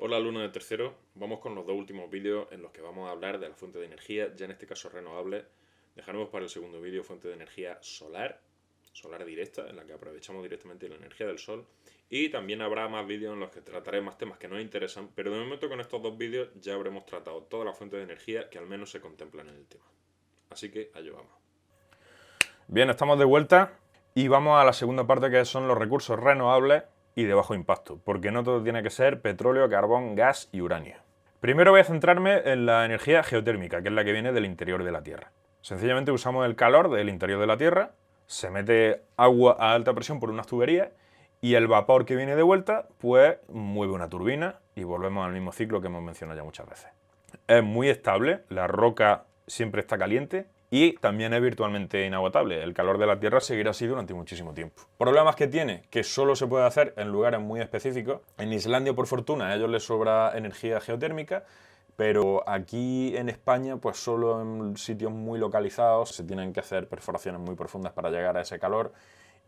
Hola alumnos de tercero, vamos con los dos últimos vídeos en los que vamos a hablar de la fuente de energía, ya en este caso renovable. Dejaremos para el segundo vídeo fuente de energía solar directa, en la que aprovechamos directamente la energía del sol. Y también habrá más vídeos en los que trataré más temas que nos interesan, pero de momento con estos dos vídeos ya habremos tratado todas las fuentes de energía que al menos se contemplan en el tema. Así que allá vamos. Bien, estamos de vuelta y vamos a la segunda parte, que son los recursos renovables y de bajo impacto, porque no todo tiene que ser petróleo, carbón, gas y uranio. Primero voy a centrarme en la energía geotérmica, que es la que viene del interior de la Tierra. Sencillamente usamos el calor del interior de la Tierra, se mete agua a alta presión por unas tuberías y el vapor que viene de vuelta pues mueve una turbina y volvemos al mismo ciclo que hemos mencionado ya muchas veces. Es muy estable, la roca siempre está caliente y también es virtualmente inagotable. El calor de la Tierra seguirá así durante muchísimo tiempo. ¿Problemas que tiene? Que solo se puede hacer en lugares muy específicos. En Islandia, por fortuna, a ellos les sobra energía geotérmica, pero aquí en España, pues solo en sitios muy localizados se tienen que hacer perforaciones muy profundas para llegar a ese calor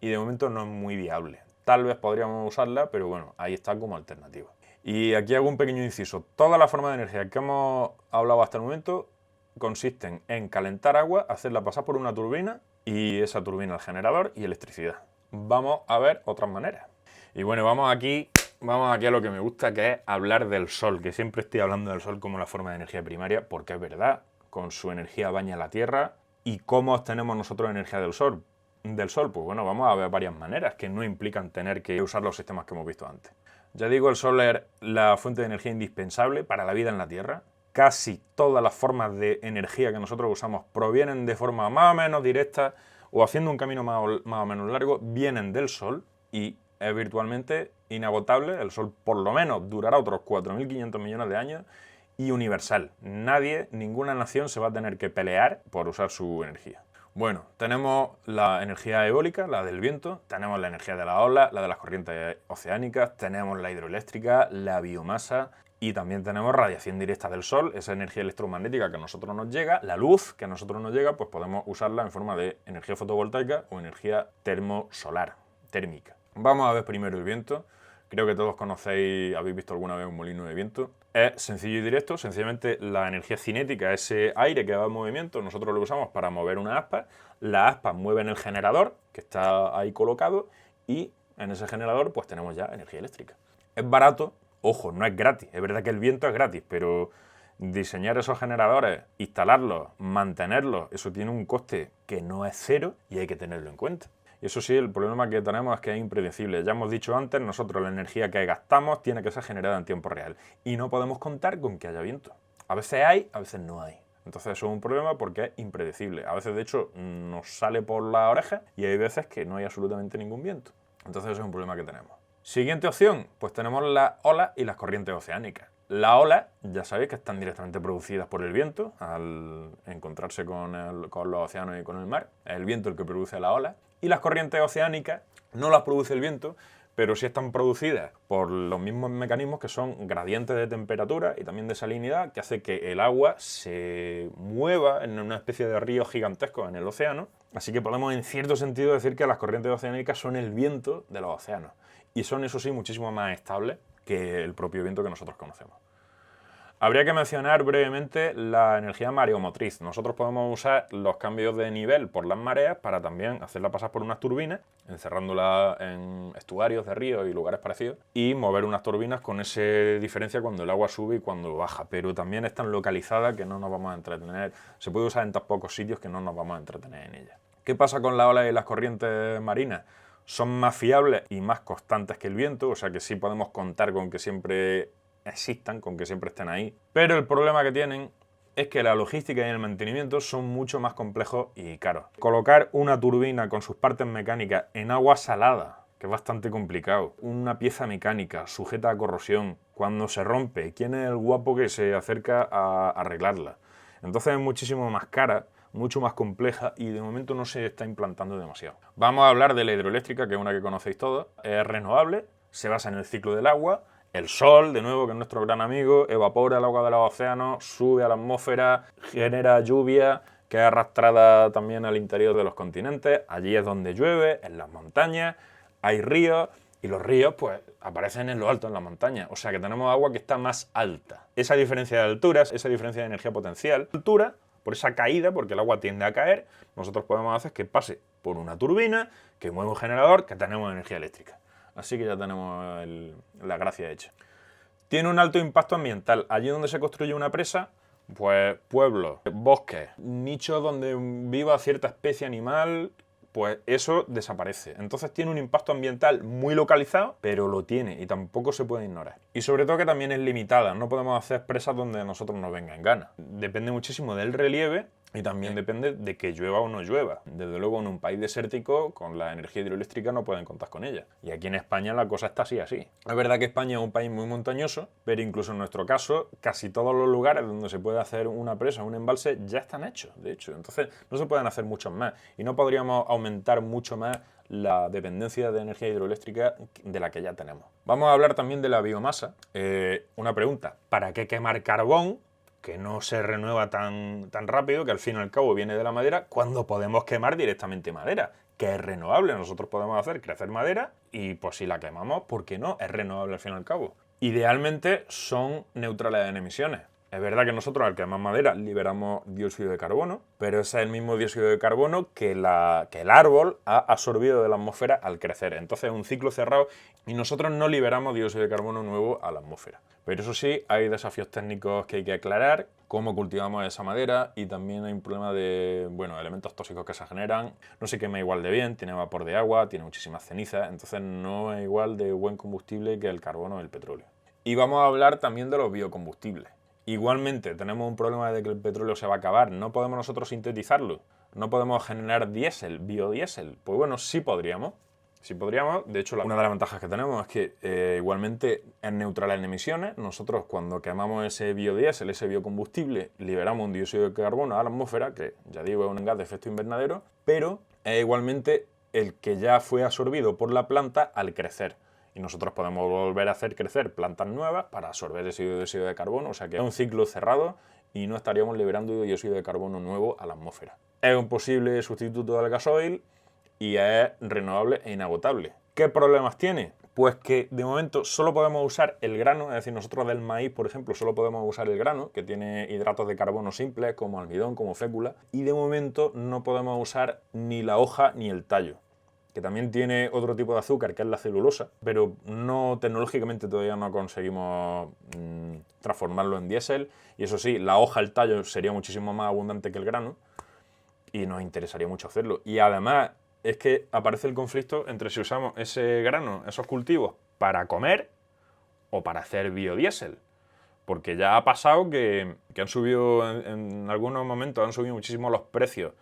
y de momento no es muy viable. Tal vez podríamos usarla, pero bueno, ahí está como alternativa. Y aquí hago un pequeño inciso. Todas las formas de energía que hemos hablado hasta el momento consisten en calentar agua, hacerla pasar por una turbina y esa turbina al generador y electricidad. Vamos a ver otras maneras. Y bueno, vamos aquí a lo que me gusta, que es hablar del sol, que siempre estoy hablando del sol como la forma de energía primaria, porque es verdad, con su energía baña la Tierra. ¿Y cómo obtenemos nosotros energía del sol? Pues bueno, vamos a ver varias maneras que no implican tener que usar los sistemas que hemos visto antes. Ya digo, el sol es la fuente de energía indispensable para la vida en la Tierra. Casi todas las formas de energía que nosotros usamos provienen de forma más o menos directa o haciendo un camino más o menos largo, vienen del sol y es virtualmente inagotable. El sol por lo menos durará otros 4.500 millones de años y universal. Nadie, ninguna nación se va a tener que pelear por usar su energía. Bueno, tenemos la energía eólica, la del viento, tenemos la energía de la ola, la de las corrientes oceánicas, tenemos la hidroeléctrica, la biomasa y también tenemos radiación directa del sol, esa energía electromagnética que a nosotros nos llega, la luz que a nosotros nos llega, pues podemos usarla en forma de energía fotovoltaica o energía termosolar, térmica. Vamos a ver primero el viento. Creo que todos conocéis, habéis visto alguna vez un molino de viento. Es sencillo y directo, sencillamente la energía cinética, ese aire que va en movimiento, nosotros lo usamos para mover una aspa. Las aspas mueven el generador, que está ahí colocado, y en ese generador pues tenemos ya energía eléctrica. Es barato, ojo, no es gratis. Es verdad que el viento es gratis, pero diseñar esos generadores, instalarlos, mantenerlos, eso tiene un coste que no es cero y hay que tenerlo en cuenta. Y eso sí, el problema que tenemos es que es impredecible. Ya hemos dicho antes, nosotros la energía que gastamos tiene que ser generada en tiempo real. Y no podemos contar con que haya viento. A veces hay, a veces no hay. Entonces eso es un problema porque es impredecible. A veces, de hecho, nos sale por la oreja y hay veces que no hay absolutamente ningún viento. Entonces eso es un problema que tenemos. Siguiente opción, pues tenemos las olas y las corrientes oceánicas. Las olas, ya sabéis que están directamente producidas por el viento al encontrarse con los océanos y con el mar. Es el viento el que produce las olas. Y las corrientes oceánicas no las produce el viento, pero sí están producidas por los mismos mecanismos que son gradientes de temperatura y también de salinidad, que hace que el agua se mueva en una especie de río gigantesco en el océano. Así que podemos en cierto sentido decir que las corrientes oceánicas son el viento de los océanos. Y son, eso sí, muchísimo más estables que el propio viento que nosotros conocemos. Habría que mencionar brevemente la energía mareomotriz. Nosotros podemos usar los cambios de nivel por las mareas para también hacerla pasar por unas turbinas, encerrándola en estuarios de ríos y lugares parecidos, y mover unas turbinas con esa diferencia cuando el agua sube y cuando baja. Pero también es tan localizada que no nos vamos a entretener. Se puede usar en tan pocos sitios que no nos vamos a entretener en ella. ¿Qué pasa con las olas y las corrientes marinas? Son más fiables y más constantes que el viento, o sea que sí podemos contar con que siempre existan, con que siempre estén ahí. Pero el problema que tienen es que la logística y el mantenimiento son mucho más complejos y caros. Colocar una turbina con sus partes mecánicas en agua salada, que es bastante complicado. Una pieza mecánica sujeta a corrosión, cuando se rompe, ¿quién es el guapo que se acerca a arreglarla? Entonces es muchísimo más cara, mucho más compleja y de momento no se está implantando demasiado. Vamos a hablar de la hidroeléctrica, que es una que conocéis todos. Es renovable, se basa en el ciclo del agua. El sol, de nuevo, que es nuestro gran amigo, evapora el agua de los océanos, sube a la atmósfera, genera lluvia, que es arrastrada también al interior de los continentes. Allí es donde llueve, en las montañas, hay ríos Y los ríos, pues, aparecen en lo alto, en la montaña. O sea que tenemos agua que está más alta. Esa diferencia de alturas, esa diferencia de energía potencial, altura, por esa caída, porque el agua tiende a caer, nosotros podemos hacer que pase por una turbina, que mueve un generador, que tenemos energía eléctrica. Así que ya tenemos la gracia hecha. Tiene un alto impacto ambiental. Allí donde se construye una presa, pues pueblos, bosques, nichos donde viva cierta especie animal, pues eso desaparece. Entonces tiene un impacto ambiental muy localizado, pero lo tiene y tampoco se puede ignorar. Y sobre todo que también es limitada, no podemos hacer presas donde a nosotros nos venga en gana. Depende muchísimo del relieve y también depende de que llueva o no llueva. Desde luego en un país desértico con la energía hidroeléctrica no pueden contar con ella. Y aquí en España la cosa está así. Es verdad que España es un país muy montañoso, pero incluso en nuestro caso casi todos los lugares donde se puede hacer una presa, un embalse, ya están hechos, de hecho. Entonces no se pueden hacer muchos más y no podríamos aumentar mucho más la dependencia de energía hidroeléctrica de la que ya tenemos. Vamos a hablar también de la biomasa. Una pregunta, ¿para qué quemar carbón que no se renueva tan rápido, que al fin y al cabo viene de la madera, cuando podemos quemar directamente madera, que es renovable? Nosotros podemos hacer crecer madera y pues si la quemamos, ¿por qué no? Es renovable al fin y al cabo. Idealmente son neutrales en emisiones. Es verdad que nosotros al quemar madera liberamos dióxido de carbono, pero ese es el mismo dióxido de carbono que el árbol ha absorbido de la atmósfera al crecer. Entonces es un ciclo cerrado y nosotros no liberamos dióxido de carbono nuevo a la atmósfera. Pero eso sí, hay desafíos técnicos que hay que aclarar, cómo cultivamos esa madera, y también hay un problema de, elementos tóxicos que se generan. No se quema igual de bien, tiene vapor de agua, tiene muchísimas cenizas, entonces no es igual de buen combustible que el carbono o el petróleo. Y vamos a hablar también de los biocombustibles. Igualmente tenemos un problema de que el petróleo se va a acabar, no podemos nosotros sintetizarlo, no podemos generar diésel, biodiesel. Pues bueno, sí podríamos. Sí podríamos. De hecho, una de las ventajas que tenemos es que igualmente es neutral en emisiones. Nosotros cuando quemamos ese biodiesel, ese biocombustible, liberamos un dióxido de carbono a la atmósfera, que ya digo es un gas de efecto invernadero, pero es igualmente el que ya fue absorbido por la planta al crecer. Y nosotros podemos volver a hacer crecer plantas nuevas para absorber ese dióxido de carbono. O sea que es un ciclo cerrado y no estaríamos liberando dióxido de carbono nuevo a la atmósfera. Es un posible sustituto del gasoil y es renovable e inagotable. ¿Qué problemas tiene? Pues que de momento solo podemos usar el grano, es decir, nosotros del maíz, por ejemplo, solo podemos usar el grano, que tiene hidratos de carbono simples, como almidón, como fécula, y de momento no podemos usar ni la hoja ni el tallo, que también tiene otro tipo de azúcar, que es la celulosa, pero no tecnológicamente todavía no conseguimos transformarlo en diésel. Y eso sí, la hoja, el tallo sería muchísimo más abundante que el grano y nos interesaría mucho hacerlo. Y además es que aparece el conflicto entre si usamos ese grano, esos cultivos, para comer o para hacer biodiesel. Porque ya ha pasado que han subido, en algunos momentos han subido muchísimo los precios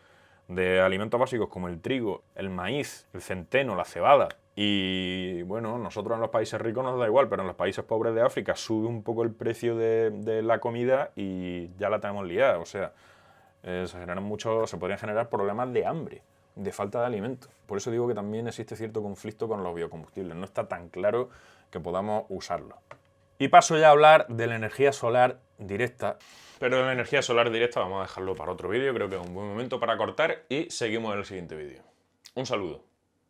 de alimentos básicos como el trigo, el maíz, el centeno, la cebada. Y bueno, nosotros en los países ricos nos da igual, pero en los países pobres de África sube un poco el precio de la comida y ya la tenemos liada. O sea, se podrían generar problemas de hambre, de falta de alimentos. Por eso digo que también existe cierto conflicto con los biocombustibles. No está tan claro que podamos usarlo. Y paso ya a hablar de la energía solar directa. Pero de la energía solar directa vamos a dejarlo para otro vídeo, creo que es un buen momento para cortar y seguimos en el siguiente vídeo. Un saludo.